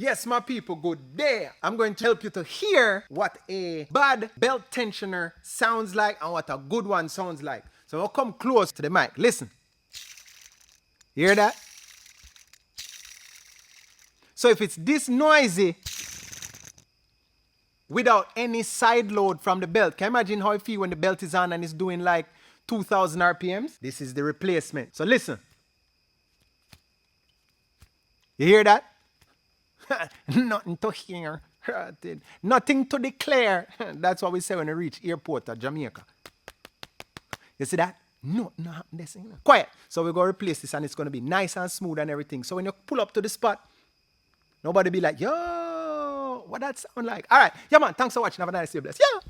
Yes, my people, good day. I'm going to help you to hear what a bad belt tensioner sounds like and what a good one sounds like. So I'll come close to the mic. Listen. You hear that? So if it's this noisy without any side load from the belt, can you imagine how it feels when the belt is on and it's doing like 2000 RPMs? This is the replacement. So listen. You hear that? Nothing to hear. Nothing to declare. That's what we say when we reach airport at Jamaica. You see that? No, this thing. Quiet. So we're going to replace this and it's going to be nice and smooth and everything. So when you pull up to the spot, nobody be like, yo, what that sound like? All right. Yeah, man. Thanks for watching. Have a nice day. Bless. Yeah.